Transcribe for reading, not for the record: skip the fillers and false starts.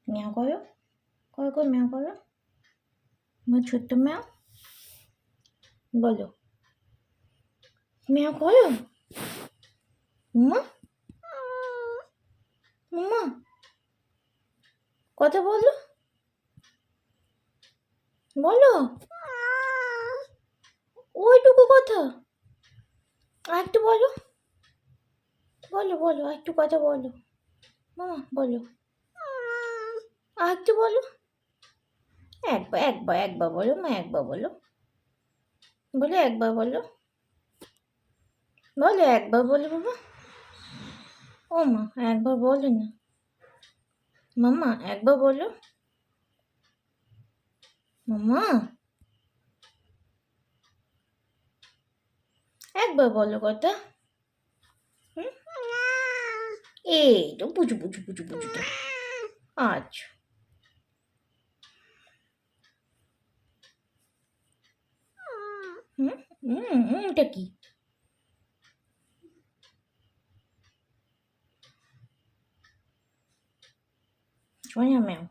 ম্যাও করো, করো করো ম্যাও করো, আমার ছোট্ট ম্যাও বলো, ম্যাও করো মা, মা কথা বলো, বলো ওইটুকু কথা, আর একটু বলো, বলো বলো আর একটু কথা বলো, মামা বলো, আর একটু বলো, একবার একবার একবার বলো মা, একবার বলো, বলো একবার বলো, বলো একবার বলো বাবা, ও মা একবার বলো না, মামা একবার বলো, মামা একবার বলো কথা, হুম? এই তো পুচু পুচু পুচু পুচুটা, আচ্ছা হুম এটা কি সোনা ম্যাও।